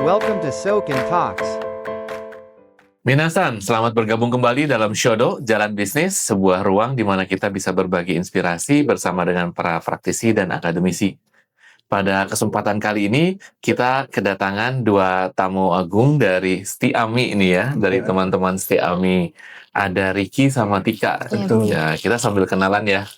Welcome to Soken Talks. Minasan, selamat bergabung kembali dalam Shodo, Jalan Bisnis, sebuah ruang di mana kita bisa berbagi inspirasi bersama dengan para praktisi dan akademisi. Pada kesempatan kali ini, kita kedatangan dua tamu agung dari Setiami ini ya, dari teman-teman Setiami. Ada Ricky sama Tika. Betul. Ya, kita sambil kenalan ya.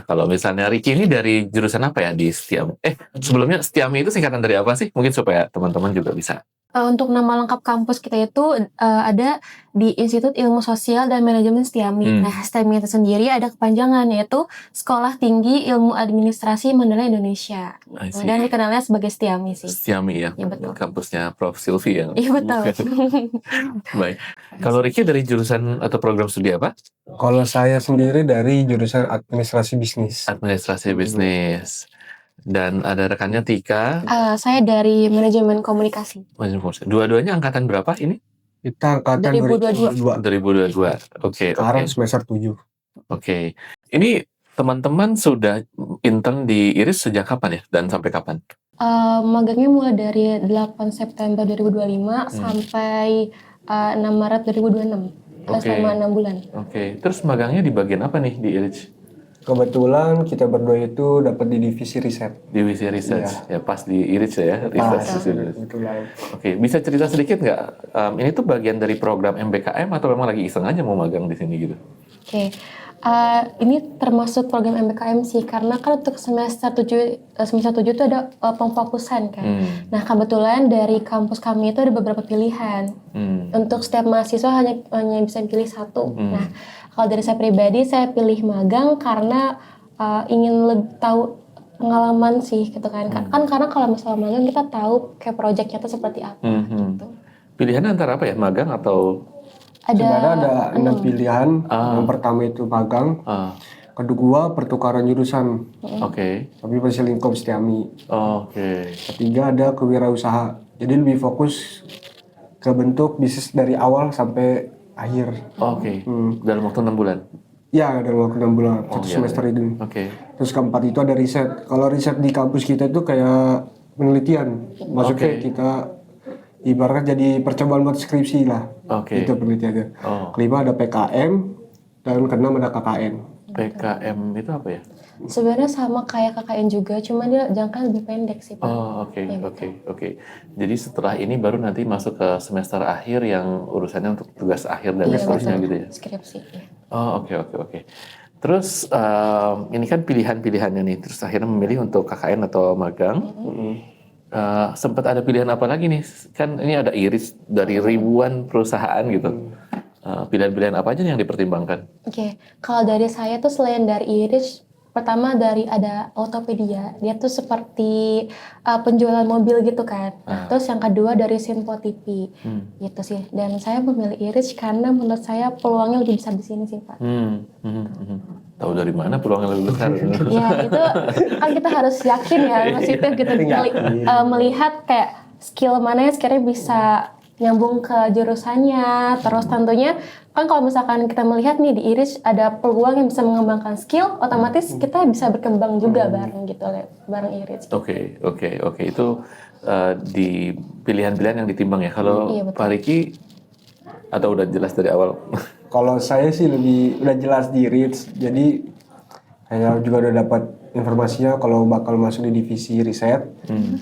Kalau misalnya Ricky ini dari jurusan apa ya di Setiami? Sebelumnya Setiami itu singkatan dari apa sih? Mungkin supaya teman-teman juga bisa. Untuk nama lengkap kampus kita itu ada di Institut Ilmu Sosial dan Manajemen Setiami. Nah, Setiami itu sendiri ada kepanjangan yaitu Sekolah Tinggi Ilmu Administrasi Mandala Indonesia. Dan dikenalnya sebagai Setiami sih. Setiami ya, Ya, betul. Kampusnya Prof. Silvi ya. Iya, betul. Baik. Kalau Ricky dari jurusan atau program studi apa? Kalau saya sendiri dari jurusan administrasi bisnis. Administrasi bisnis. Dan ada rekannya Tika. Saya dari Manajemen Komunikasi. Dua-duanya angkatan berapa ini? Kita angkatan 2022. 2022. Oke. Sekarang semester 7. Oke. Ini teman-teman sudah intern di Iris sejak kapan ya? Dan sampai kapan? Magangnya mulai dari 8 September 2025 sampai 6 Maret 2026. Selama 6 bulan. Oke. Terus magangnya di bagian apa nih di Iris? Kebetulan kita berdua itu dapat di divisi riset. Divisi research. Ya pas di Iris ya. Kebetulan. Oke, bisa cerita sedikit nggak? Ini tuh bagian dari program MBKM atau memang lagi iseng aja mau magang di sini gitu? Oke. Ini termasuk program MBKM sih, karena kan untuk semester 7 itu ada pemfokusan kan. Nah, kebetulan dari kampus kami itu ada beberapa pilihan. Untuk setiap mahasiswa hanya bisa pilih satu. Nah, kalau dari saya pribadi, saya pilih magang karena ingin lebih tahu pengalaman sih gitu kan. Kan karena kalau misalnya magang kita tahu kayak proyeknya itu seperti apa gitu. Pilihannya antara apa ya? Magang atau Sebenarnya ada 6 pilihan. Yang pertama itu magang. Kedua pertukaran jurusan. Oke. Tapi masih lingkup Setiami. Oke. Ketiga ada kewirausaha. Jadi lebih fokus ke bentuk bisnis dari awal sampai akhir. Oke. Dalam waktu 6 bulan. Ya, dalam waktu 6 bulan, satu semester itu. Oke. Terus keempat itu ada riset. Kalau riset di kampus kita itu kayak penelitian. Maksudnya kita ibaratnya jadi percobaan buat skripsi lah. Oke. Itu penelitiannya. Kelima ada PKM dan keenam ada KKN. PKM itu apa ya? Sebenarnya sama kayak KKN juga, cuma dia jangka lebih pendek sih Pak. Oke. Jadi setelah ini baru nanti masuk ke semester akhir yang urusannya untuk tugas akhir dan seterusnya gitu ya? Skripsi. Ya. Oke. Terus ini kan pilihan-pilihannya nih, terus akhirnya memilih untuk KKN atau magang. Sempat ada pilihan apa lagi nih? Kan ini ada Iris dari ribuan perusahaan gitu. Pilihan-pilihan apa aja yang dipertimbangkan? Oke, kalau dari saya tuh selain dari Iris, pertama dari ada Autopedia, dia tuh seperti penjualan mobil gitu kan. Nah, terus yang kedua dari Sinpo TV, gitu sih. Dan saya memilih Iris karena menurut saya peluangnya lebih besar di sini sih Pak. Tahu dari mana peluangnya lebih besar? Ya itu kan kita harus yakin ya, maksudnya gitu melihat kayak skill mana yang sekiranya bisa nyambung ke jurusannya. Terus tentunya kan kalau misalkan kita melihat nih di Iris ada peluang yang bisa mengembangkan skill, otomatis kita bisa berkembang juga bareng gitu bareng Iris. Oke. Itu di pilihan-pilihan yang ditimbang ya. Kalau Pak Riki atau udah jelas dari awal? Kalau saya sih udah jelas di RITS. Jadi saya juga udah dapat informasinya kalau bakal masuk di divisi riset.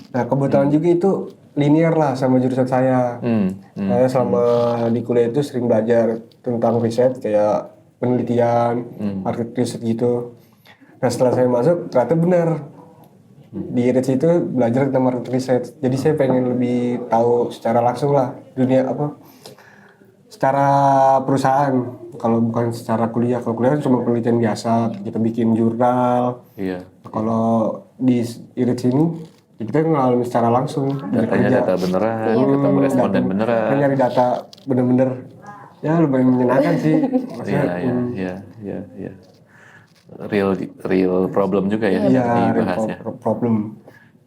Nah kebetulan juga itu linear lah sama jurusan saya. Saya selama di kuliah itu sering belajar tentang riset kayak penelitian, market research gitu. Nah setelah saya masuk ternyata benar di RITS itu belajar tentang market research. Jadi saya pengen lebih tahu secara langsung lah dunia secara perusahaan. Kalau bukan secara kuliah, kalau kuliah cuma penelitian biasa, kita bikin jurnal. Iya. Kalau di RITS ini kita ngalamin secara langsung dari kerja. Data beneran, ketemu responden beneran. Kita nyari data bener-bener, ya lumayan menyenangkan sih. Iya. Real problem juga ya dibahasnya. Problem.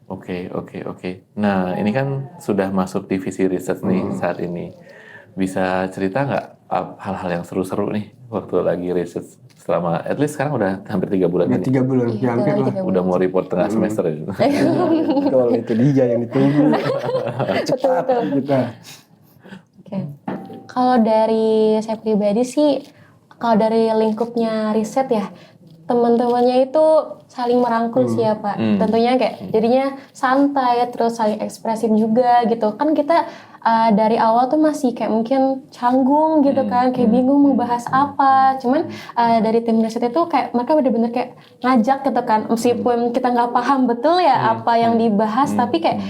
Oke. Nah ini kan sudah masuk divisi riset nih saat ini. Bisa cerita nggak hal-hal yang seru-seru nih waktu lagi riset selama at least sekarang udah hampir 3 bulan Udah ini. 3 bulan, Iya, ya hampir udah lah. 3 Udah mau report tengah semester ya. Betul, itu dia yang ditunggu. Cepat Betul. kita. Oke. Kalau dari saya pribadi sih, kalau dari lingkupnya riset ya, teman-temannya itu saling merangkul sih ya Pak. Tentunya kayak jadinya santai, terus saling ekspresif juga gitu. Kan kita dari awal tuh masih kayak mungkin canggung gitu kan, kayak bingung mau bahas apa. Cuman dari tim riset itu kayak mereka bener-bener kayak ngajak gitu kan, meskipun kita nggak paham betul ya apa yang dibahas, tapi kayak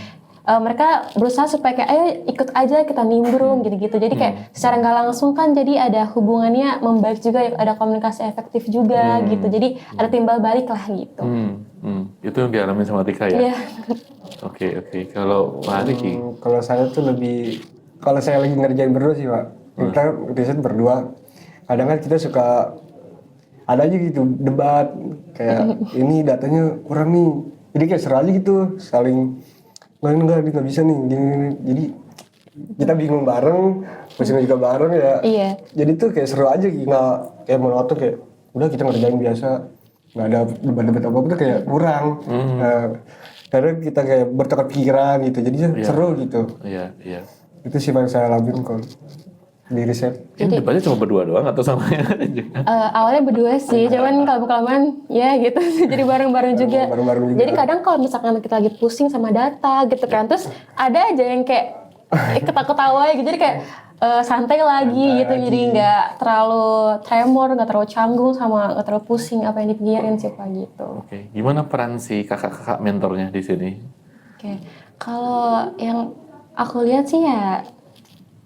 mereka berusaha supaya kayak ayo ikut aja kita nimbrung gitu-gitu. Jadi kayak secara nggak langsung kan jadi ada hubungannya membaik juga, ada komunikasi efektif juga gitu. Jadi ada timbal balik lah gitu. Itu yang dialami sama Tika ya? Iya. Oke. Kalau Pak Riki? Kalau saya tuh lebih, kalau saya lagi ngerjain berdua sih Pak, kita riset berdua. Kadang kan kita suka ada aja gitu debat kayak ini datanya kurang nih, jadi kayak seru aja gitu, saling enggak nggak bisa nih gini. Jadi kita bingung bareng, pusing juga bareng ya. Iya. Jadi tuh kayak seru aja, nggak kayak monoton, kayak udah kita ngerjain biasa, nggak ada debat-debat apa-apa tuh kayak kurang. Karena kita kayak bertukar pikiran gitu, jadinya seru gitu. Iya. Itu sih yang saya lakuin kalau di riset. Ini debatnya cuma berdua doang atau sama ya? Awalnya berdua sih, cuman kalau kelamaan ya gitu, jadi bareng-bareng juga. Bareng-bareng juga. Jadi kadang kalau misalkan kita lagi pusing sama data gitu kan, terus ada aja yang kayak ketawa-ketawa gitu, jadi kayak santai lagi gitu, jadi nggak terlalu tremor, nggak terlalu canggung, sama nggak terlalu pusing apa yang dipikirin sih Pak gitu. Oke. Gimana peran si kakak-kakak mentornya di sini? Oke, kalau yang aku lihat sih ya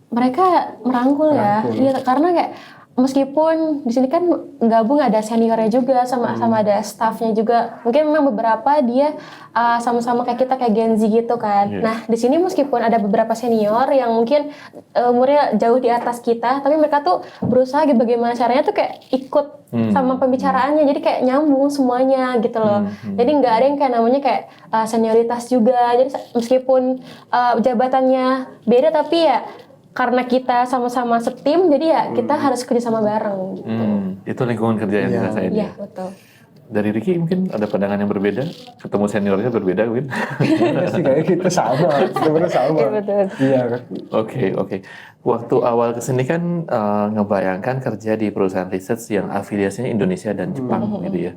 mereka merangkul ya, iya, karena kayak meskipun di sini kan gabung ada seniornya juga sama ada staffnya juga. Mungkin memang beberapa dia sama-sama kayak kita kayak Gen Z gitu kan. Nah di sini meskipun ada beberapa senior yang mungkin umurnya jauh di atas kita, tapi mereka tuh berusaha gitu bagaimana caranya tuh kayak ikut sama pembicaraannya, jadi kayak nyambung semuanya gitu loh. Jadi nggak ada yang kayak namanya kayak senioritas juga. Jadi meskipun jabatannya beda, tapi ya karena kita sama-sama setim, jadi ya kita harus kerja sama bareng gitu. Itu lingkungan kerja yang dirasain Iya, ya? betul. Dari Ricky mungkin ada pandangan yang berbeda? Ketemu seniornya berbeda mungkin? sih kayak kita sama, sebenarnya sama. Iya, betul. Iya kan. Oke. Waktu awal kesini kan ngebayangkan kerja di perusahaan riset yang afiliasinya Indonesia dan Jepang gitu ya.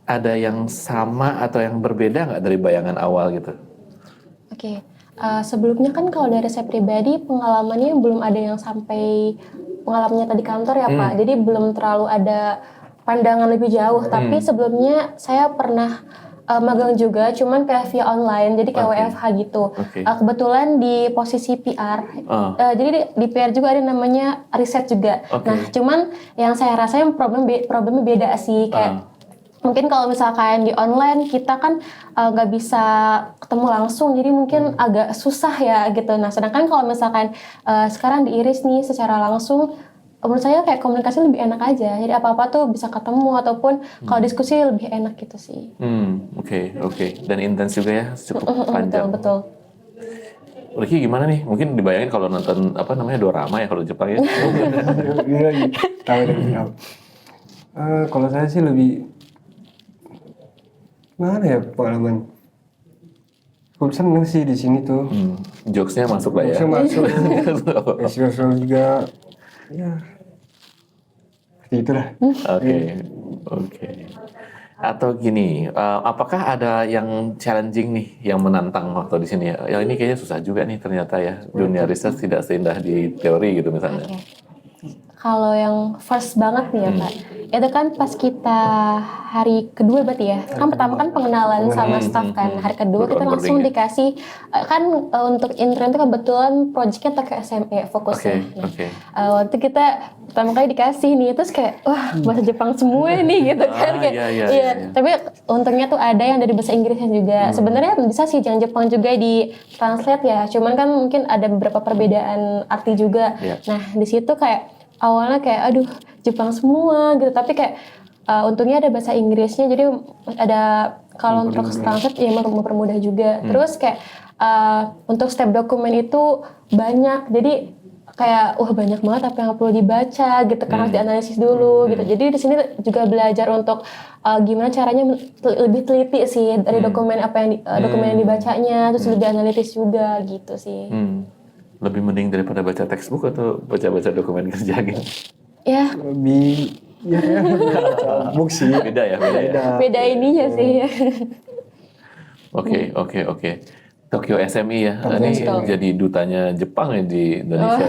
Ada yang sama atau yang berbeda nggak dari bayangan awal gitu? Oke. Sebelumnya kan kalau dari saya pribadi pengalamannya belum ada yang sampai pengalamannya tadi kantor ya Pak. Jadi belum terlalu ada pandangan lebih jauh. Tapi sebelumnya saya pernah magang juga, cuman kayak via online, jadi kayak WFH gitu. Kebetulan di posisi PR. Jadi di PR juga ada namanya riset juga. Nah, cuman yang saya rasain problemnya beda sih, kayak mungkin kalau misalkan di online kita kan nggak bisa ketemu langsung, jadi mungkin agak susah ya gitu. Nah sedangkan kalau misalkan sekarang di Iris nih secara langsung, menurut saya kayak komunikasi lebih enak aja. Jadi apa-apa tuh bisa ketemu, ataupun kalau diskusi lebih enak gitu sih. Oke. Dan intens juga ya, cukup panjang. Betul. Ricky gimana nih? Mungkin dibayangin kalau nonton dorama ya kalau Jepang ya. Iya, tahu. Kalau saya sih lebih mana ya pengalaman? Gue seneng sih di sini tuh. Jokesnya masuk lah ya. Jokesnya masuk. Espresso juga. Ya. Seperti itulah. Oke. Atau gini, apakah ada yang challenging nih, yang menantang waktu di sini ya? Ya ini kayaknya susah juga nih ternyata ya. Dunia riset tidak seindah di teori gitu misalnya. Kalau yang first banget nih ya Pak, itu kan pas kita hari kedua berarti ya, kan pertama kan pengenalan sama staff kan, hari kedua kita langsung dikasih, kan untuk intern itu kebetulan projectnya pakai SME fokusnya. Waktu kita pertama kali dikasih nih, terus kayak wah bahasa Jepang semua nih gitu kan, kayak iya. Tapi untungnya tuh ada yang dari bahasa Inggrisnya juga. Sebenarnya bisa sih yang Jepang juga di translate ya, cuman kan mungkin ada beberapa perbedaan arti juga. Nah di situ kayak awalnya kayak aduh Jepang semua gitu, tapi kayak untungnya ada bahasa Inggrisnya, jadi ada kalau untuk translate ya mempermudah juga. Terus kayak untuk step dokumen itu banyak, jadi kayak wah banyak banget apa yang perlu dibaca gitu kan, harus dianalisis dulu gitu. Jadi di sini juga belajar untuk gimana caranya lebih teliti sih dari dokumen apa yang dokumen yang dibacanya, terus lebih analitis juga gitu sih. Lebih mending daripada baca textbook atau baca-baca dokumen kerja gitu? Ya Lebih ya baca book sih. Beda ya, beda ya. beda ininya sih. Oke. Tokyo SMI ya. Tokyo Ini SMI. jadi dutanya Jepang ya di Indonesia.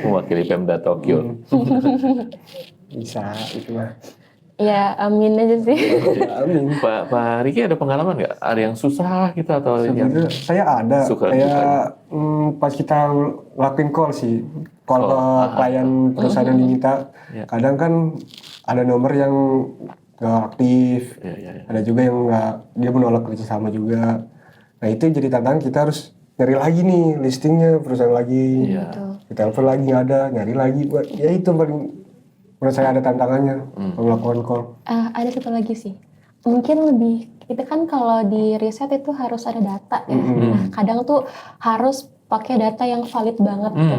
Mewakili Pemda Tokyo. Bisa itu mah. Ya amin aja sih. Amin. Pak Riki ada pengalaman nggak? Ada yang susah gitu atau yang Sebenarnya saya ada suka kayak pas kita ngelakuin call sih, call ke klien perusahaan yang diminta. Ya. Kadang kan ada nomor yang nggak aktif, Ya. ada juga yang nggak, dia menolak kerjasama juga. Nah itu jadi tantangan, kita harus nyari lagi nih listingnya perusahaan lagi, Iya. kita telepon lagi nggak ada, nyari lagi. Ya itu paling menurut saya ada tantangannya melakukan call. Ada satu lagi sih. Mungkin lebih, kita kan kalau di riset itu harus ada data ya. Nah, kadang tuh harus pakai data yang valid banget gitu.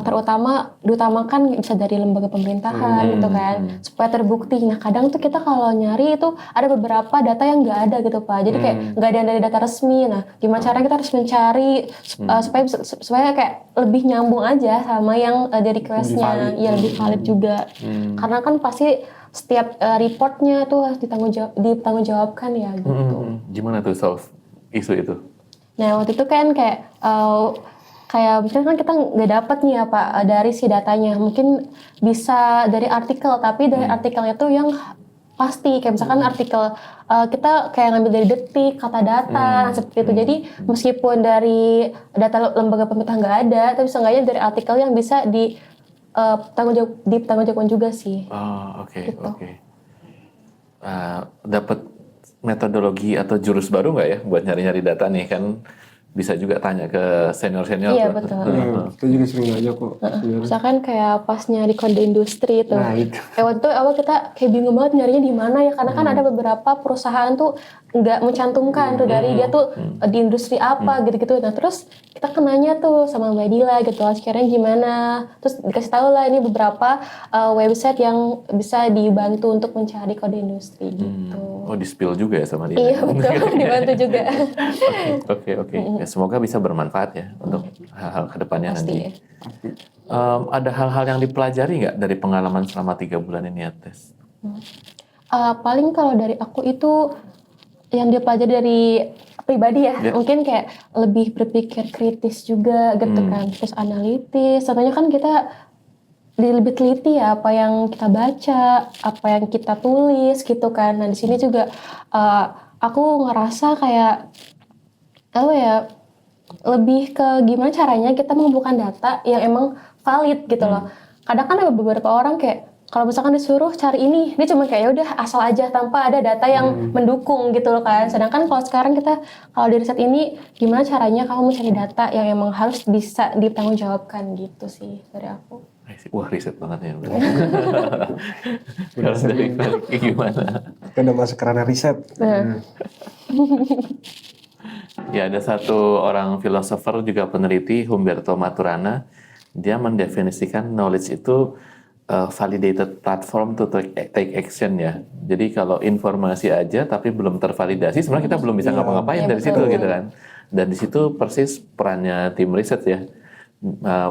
Terutama diutamakan bisa dari lembaga pemerintahan gitu kan, supaya terbukti. Nah, kadang tuh kita kalau nyari itu ada beberapa data yang nggak ada gitu Pak. Jadi kayak nggak ada dari data resmi. Nah, gimana caranya kita harus mencari supaya kayak lebih nyambung aja sama yang dari request-nya, ya lebih valid juga. Karena kan pasti setiap reportnya tuh harus ditanggungjawabkan ya gitu. Gimana tuh solve isu itu? Nah waktu itu kan kayak misalnya kan kita nggak dapat nih ya Pak dari si datanya, mungkin bisa dari artikel, tapi dari artikelnya tuh yang pasti kayak misalkan artikel kita kayak ngambil dari detik, kata data seperti itu. Jadi meskipun dari data lembaga pemerintah nggak ada, tapi seenggaknya dari artikel yang bisa dipertanggungjawabkan juga sih. Oh, oke. Gitu. Dapat metodologi atau jurus baru nggak ya buat nyari-nyari data nih, kan bisa juga tanya ke senior-senior. Iya tuh. betul. Kita juga sering nanya kok. Misalkan kayak pas nyari kode industri itu. Nah, itu. Waktu itu awal kita kayak bingung banget nyarinya di mana ya, karena kan ada beberapa perusahaan tuh nggak mencantumkan tuh dari dia tuh di industri apa gitu-gitu. Nah terus kita kenanya tuh sama Mbak Dila gitu, sekiranya gimana. Terus dikasih tahu lah ini beberapa website yang bisa dibantu untuk mencari kode industri gitu. Oh, di-spill juga ya sama dia. Iya betul, dibantu juga. Oke. Ya, semoga bisa bermanfaat ya untuk hal-hal kedepannya Pasti nanti. ya. Ada hal-hal yang dipelajari nggak dari pengalaman selama 3 bulan ini ya, Tes? Paling kalau dari aku itu yang dia pelajari dari pribadi ya, mungkin kayak lebih berpikir kritis juga gitu kan, terus analitis. Contohnya kan kita lebih teliti ya apa yang kita baca, apa yang kita tulis gitu kan. Nah di sini juga aku ngerasa kayak apa ya, lebih ke gimana caranya kita mengumpulkan data yang emang valid gitu loh. Kadang kan ada beberapa orang kayak kalau misalkan disuruh cari ini, dia cuma kayak ya udah asal aja tanpa ada data yang mendukung gitu loh kan. Sedangkan kalau sekarang kita kalau di riset ini gimana caranya kamu mencari data yang emang harus bisa dipertanggungjawabkan gitu sih dari aku. Wah, riset banget ya. Kalau dari Felix gimana? Kita udah masuk ke ranah riset. Ya, ada satu orang filosofer juga peneliti, Humberto Maturana. Dia mendefinisikan knowledge itu validated platform to take action ya. Jadi kalau informasi aja tapi belum tervalidasi, sebenarnya kita belum bisa ngapa-ngapain dari situ gitu kan. Dan di situ persis perannya tim riset ya,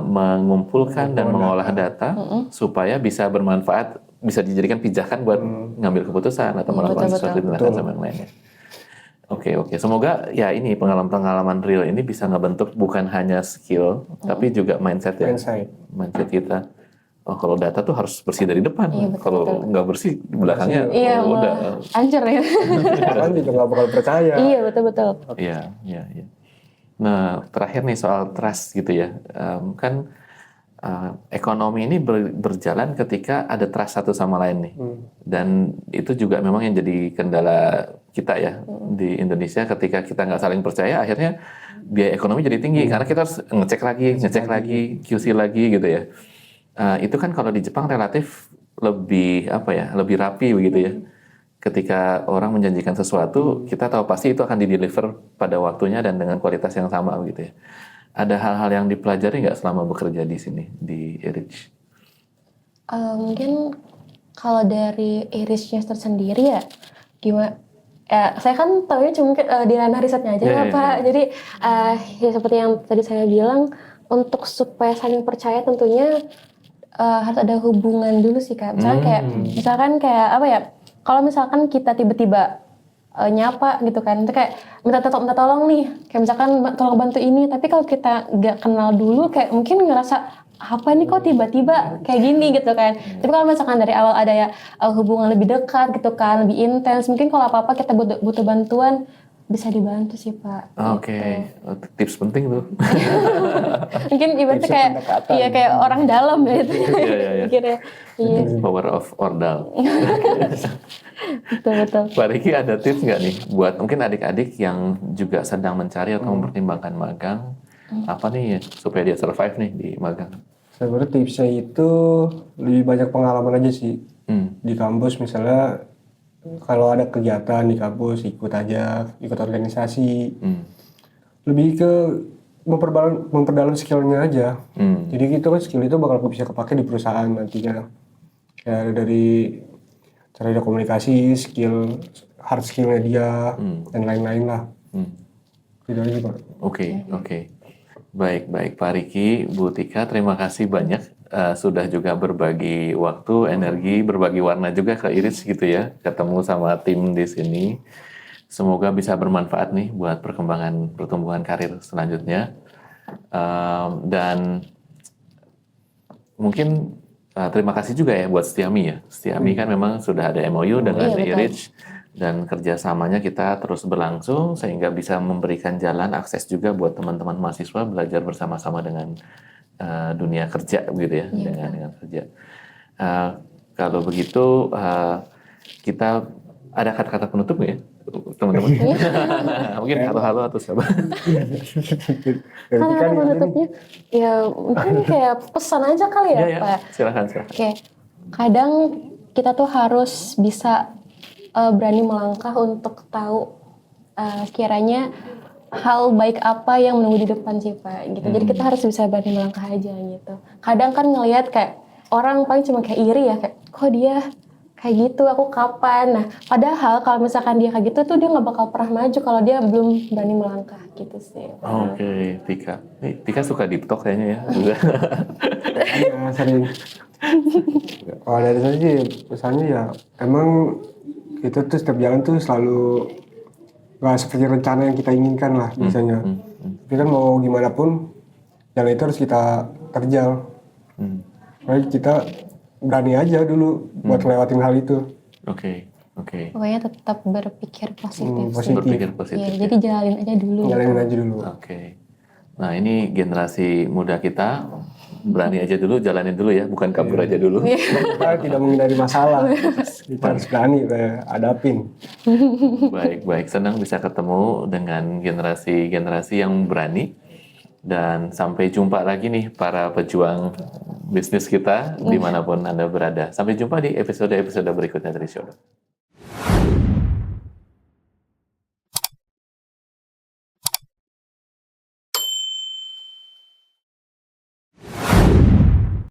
mengumpulkan dan mengolah data supaya bisa bermanfaat, bisa dijadikan pijakan buat ngambil keputusan atau melakukan sesuatu tindakan sama yang lainnya. Oke. Semoga ya ini pengalaman-pengalaman real ini bisa ngebentuk bukan hanya skill, tapi juga mindset ya. Mindset kita. Oh, kalau data tuh harus bersih dari depan. Kalau nggak bersih di belakangnya udah hancur ya. Kan juga nggak bakal percaya. Iya betul. Iya. Nah, terakhir nih soal trust gitu ya. Kan ekonomi ini berjalan ketika ada trust satu sama lain nih. Dan itu juga memang yang jadi kendala kita ya di Indonesia, ketika kita nggak saling percaya, akhirnya biaya ekonomi jadi tinggi karena kita harus ngecek lagi, QC lagi gitu ya. Itu kan kalau di Jepang relatif lebih lebih rapi begitu ya. Ketika orang menjanjikan sesuatu, kita tahu pasti itu akan di-deliver pada waktunya dan dengan kualitas yang sama begitu ya. Ada hal-hal yang dipelajari nggak selama bekerja di sini di Erich? Mungkin kalau dari Irish Chester sendiri ya, gimana? Saya kan tahunya cuma di ranah risetnya aja ya Pak. Jadi ya seperti yang tadi saya bilang, untuk supaya saling percaya tentunya harus ada hubungan dulu sih Kak. Misalkan kayak apa ya? Kalau misalkan kita tiba-tiba nyapa gitu kan, itu kayak minta tolong nih, kayak misalkan tolong bantu ini, tapi kalau kita nggak kenal dulu kayak mungkin ngerasa apa nih kok tiba-tiba kayak gini gitu kan. Tapi kalau misalkan dari awal ada ya hubungan lebih dekat gitu kan, lebih intens, mungkin kalau apa-apa kita butuh bantuan bisa dibantu sih Pak. Oke. Tips penting tuh. Mungkin ibaratnya kayak iya kayak orang dalam ya itu. Iya. Kira iya. Power of Ordal. Betul. Pak Riki ada tips nggak nih buat mungkin adik-adik yang juga sedang mencari atau mempertimbangkan magang, apa nih supaya dia survive nih di magang? Sebenarnya tipsnya itu lebih banyak pengalaman aja sih. Di kampus misalnya kalau ada kegiatan di kampus ikut organisasi. Lebih ke memperdalam skillnya aja. Jadi itu kan skill itu bakal bisa kepake di perusahaan nantinya. Ya dari cara dia komunikasi, hard skillnya dia, dan lain-lain lah. Gitu aja Pak. Oke. Baik Pak Riki, Bu Tika, terima kasih banyak sudah juga berbagi waktu, energi, berbagi warna juga ke Iris gitu ya, ketemu sama tim di sini. Semoga bisa bermanfaat nih buat pertumbuhan karir selanjutnya. Dan mungkin terima kasih juga ya buat Setiami ya. Setiami kan memang sudah ada MOU dengan Erich dan kerjasamanya kita terus berlangsung sehingga bisa memberikan jalan akses juga buat teman-teman mahasiswa belajar bersama-sama dengan dunia kerja gitu ya, dengan kerja. Kalau begitu kita ada kata-kata penutup nggak ya teman-teman? Mungkin halo-halo atau siapa? Kata penutupnya ya mungkin kayak pesan aja kali ya Pak. Silakan. Oke. Kadang kita tuh harus bisa berani melangkah untuk tahu kiranya hal baik apa yang menunggu di depan sih Pak gitu. Jadi kita harus bisa berani melangkah aja gitu. Kadang kan ngelihat kayak orang paling cuma kayak iri ya, kayak kok dia kayak gitu, aku kapan? Nah padahal kalau misalkan dia kayak gitu tuh dia nggak bakal pernah maju kalau dia belum berani melangkah gitu sih. Oke, Tika suka deep talk kayaknya ya. Ya, sering. Kalau dari saya sih pesannya ya emang itu tuh setiap jalan tuh selalu nggak seperti rencana yang kita inginkan lah biasanya. Tapi kan mau gimana pun jalan itu harus kita terjal. Jadi kita berani aja dulu buat lewatin hal itu. Oke. Pokoknya tetap berpikir positif. Berpikir positif. Ya, jadi jalanin aja dulu. Oke. Nah ini generasi muda kita berani aja dulu, jalanin dulu ya, bukan kabur aja dulu. Kita tidak menghindari masalah, kita harus berani hadapin. Baik, senang bisa ketemu dengan generasi yang berani. Dan sampai jumpa lagi nih para pejuang bisnis kita dimanapun Anda berada. Sampai jumpa di episode-episode berikutnya dari Shodo.